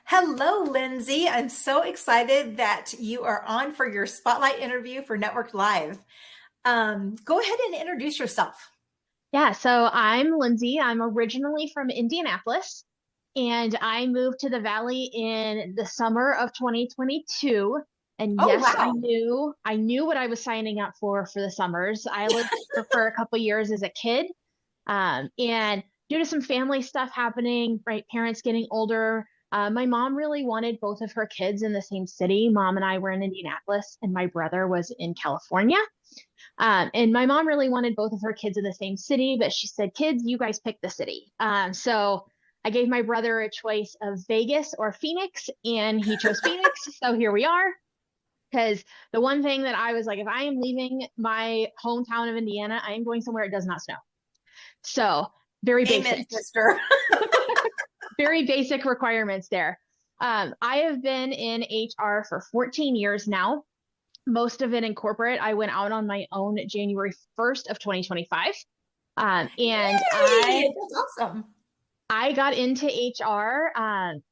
Hello, Lyndsey. I'm so excited that you are on for your spotlight interview for Network Live. Go ahead and introduce yourself. Yeah, so I'm Lyndsey. I'm originally from Indianapolis, and I moved to the Valley in the summer of 2022. And Oh, yes, I wow. knew I knew what I was signing up for the summers. I lived here for a couple years as a kid, and due to some family stuff happening, right, parents getting older, my mom really wanted both of her kids in the same city. Mom and I were in Indianapolis, and my brother was in California. And my mom really wanted both of her kids in the same city, but she said, kids, you guys pick the city. So I gave my brother a choice of Vegas or Phoenix, and he chose Phoenix. So here we are. Because the one thing that I was like, if I am leaving my hometown of Indiana, I am going somewhere it does not snow. So very Amen, basic, sister. very basic requirements there. I have been in HR for 14 years now, most of it in corporate. I went out on my own January 1st of 2025. And Yay! That's awesome. I got into HR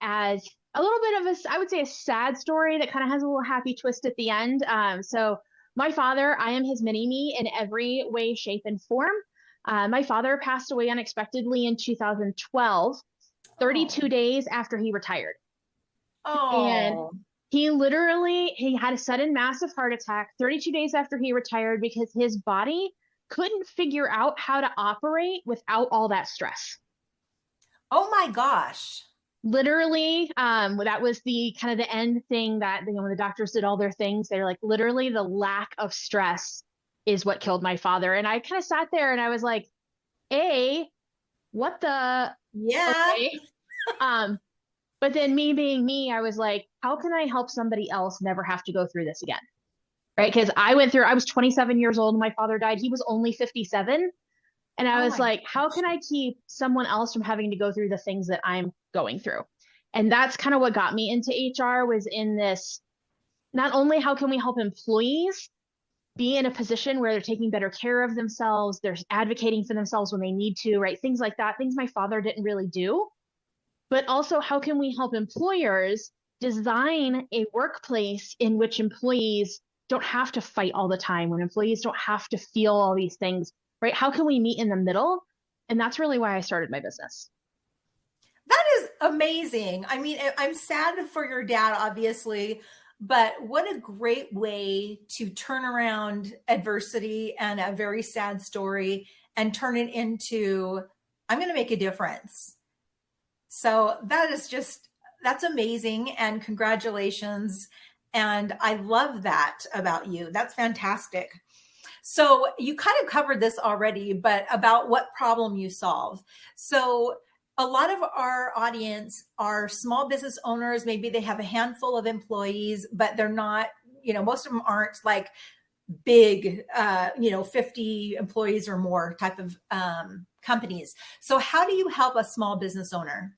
as a little bit of I would say a sad story that kind of has a little happy twist at the end. So my father, I am his mini me in every way, shape, and form. My father passed away unexpectedly in 2012, Oh, 32 days after he retired. And oh, he had a sudden massive heart attack 32 days after he retired because his body couldn't figure out how to operate without all that stress. oh my gosh. Literally, that was the kind of the end thing that, when the doctors did all their things, they're like, literally, the lack of stress is what killed my father. And I kind of sat there and I was like, A, what the, Yeah, okay. Um, but then me being me, I was like, how can I help somebody else never have to go through this again? Right? Because I was 27 years old when my father died. He was only 57. And I oh was my like, how gosh. can I keep someone else from having to go through the things that I'm going through? And that's kind of what got me into HR was in this, not only how can we help employees be in a position where they're taking better care of themselves, they're advocating for themselves when they need to, right? Things like that, things my father didn't really do. But also, how can we help employers design a workplace in which employees don't have to fight all the time, when employees don't have to feel all these things, right? How can we meet in the middle? And that's really why I started my business. That is amazing. I mean, I'm sad for your dad, obviously, but what a great way to turn around adversity and a very sad story and turn it into, I'm going to make a difference. So that's amazing. And congratulations. And I love that about you. That's fantastic. So you kind of covered this already, but about what problem you solve. So a lot of our audience are small business owners. Maybe they have a handful of employees, but they're not, most of them aren't like big, 50 employees or more type of companies. So how do you help a small business owner?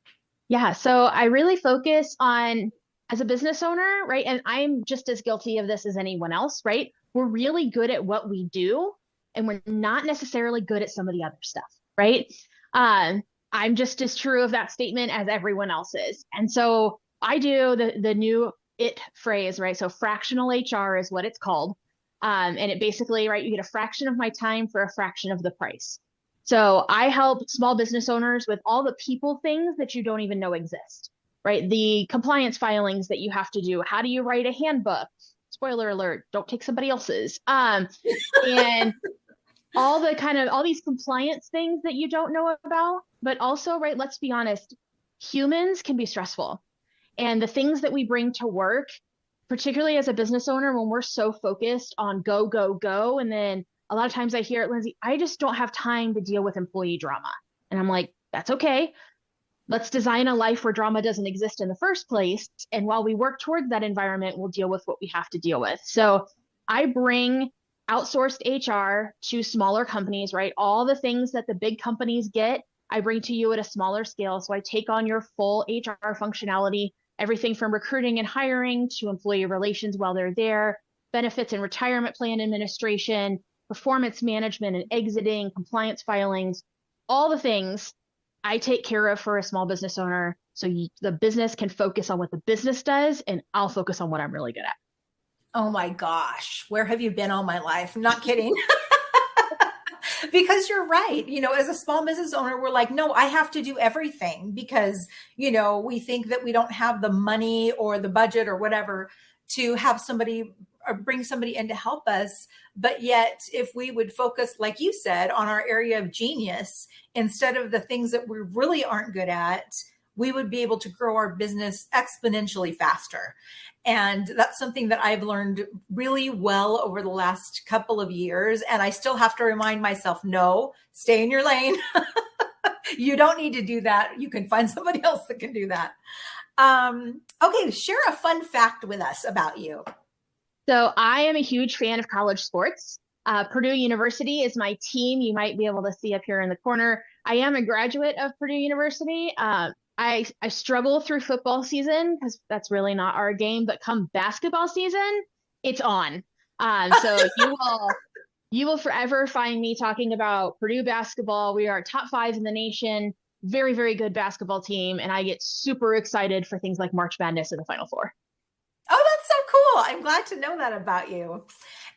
Yeah, so I really focus on, as a business owner, right? And I'm just as guilty of this as anyone else, right? We're really good at what we do, and we're not necessarily good at some of the other stuff, right? I'm just as true of that statement as everyone else is. And so I do the new it phrase, right? So fractional HR is what it's called. And it basically, right, you get a fraction of my time for a fraction of the price. So I help small business owners with all the people things that you don't even know exist, right? The compliance filings that you have to do. How do you write a handbook? Spoiler alert, don't take somebody else's. And all these compliance things that you don't know about, but also, right, let's be honest, humans can be stressful. And the things that we bring to work, particularly as a business owner, when we're so focused on go, go, go, and then a lot of times I hear it, Lyndsey, I just don't have time to deal with employee drama. And I'm like, that's okay. Let's design a life where drama doesn't exist in the first place. And while we work towards that environment, we'll deal with what we have to deal with. So I bring outsourced HR to smaller companies, right? All the things that the big companies get, I bring to you at a smaller scale. So I take on your full HR functionality, everything from recruiting and hiring to employee relations while they're there, benefits and retirement plan administration, performance management and exiting, compliance filings, all the things I take care of for a small business owner. So the business can focus on what the business does, and I'll focus on what I'm really good at. Oh my gosh, where have you been all my life? I'm not kidding. Because you're right. As a small business owner, we're like, no, I have to do everything because, we think that we don't have the money or the budget or whatever to have somebody or bring somebody in to help us. But yet, if we would focus, like you said, on our area of genius instead of the things that we really aren't good at, we would be able to grow our business exponentially faster. And that's something that I've learned really well over the last couple of years. And I still have to remind myself, no, stay in your lane. You don't need to do that. You can find somebody else that can do that. Okay, share a fun fact with us about you. So I am a huge fan of college sports. Purdue University is my team. You might be able to see up here in the corner. I am a graduate of Purdue University. I struggle through football season because that's really not our game, but come basketball season, it's on. So you will forever find me talking about Purdue basketball. We are top five in the nation, very, very good basketball team, and I get super excited for things like March Madness and the Final Four. Oh, that's so cool. I'm glad to know that about you.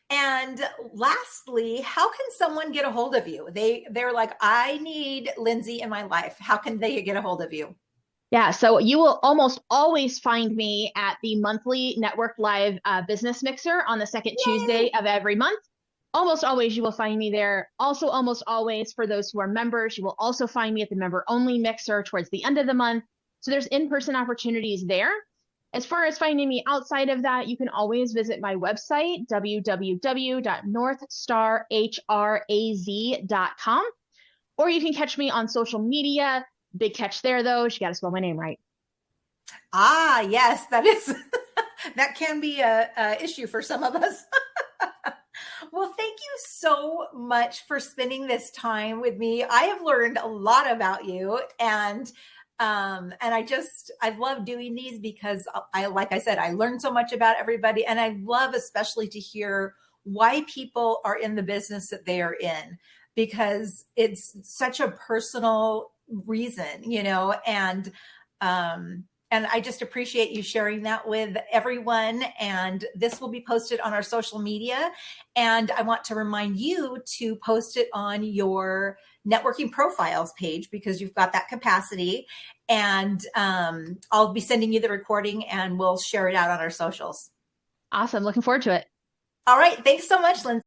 And lastly, how can someone get a hold of you? They're like, I need Lyndsey in my life. How can they get a hold of you? Yeah, so you will almost always find me at the monthly Network Live Business Mixer on the second Yay! Tuesday of every month. Almost always you will find me there. Also, almost always for those who are members, you will also find me at the member only mixer towards the end of the month. So there's in-person opportunities there. As far as finding me outside of that, you can always visit my website, www.northstarhraz.com, or you can catch me on social media. Big catch there, though. You got to spell my name right. Ah, yes, that is that can be a issue for some of us. Well, thank you so much for spending this time with me. I have learned a lot about you, and I love doing these because like I said, I learned so much about everybody, and I love especially to hear why people are in the business that they are in, because it's such a personal reason, and I just appreciate you sharing that with everyone. And this will be posted on our social media. And I want to remind you to post it on your networking profiles page because you've got that capacity. And I'll be sending you the recording and we'll share it out on our socials. Awesome. Looking forward to it. All right. Thanks so much, Lyndsey.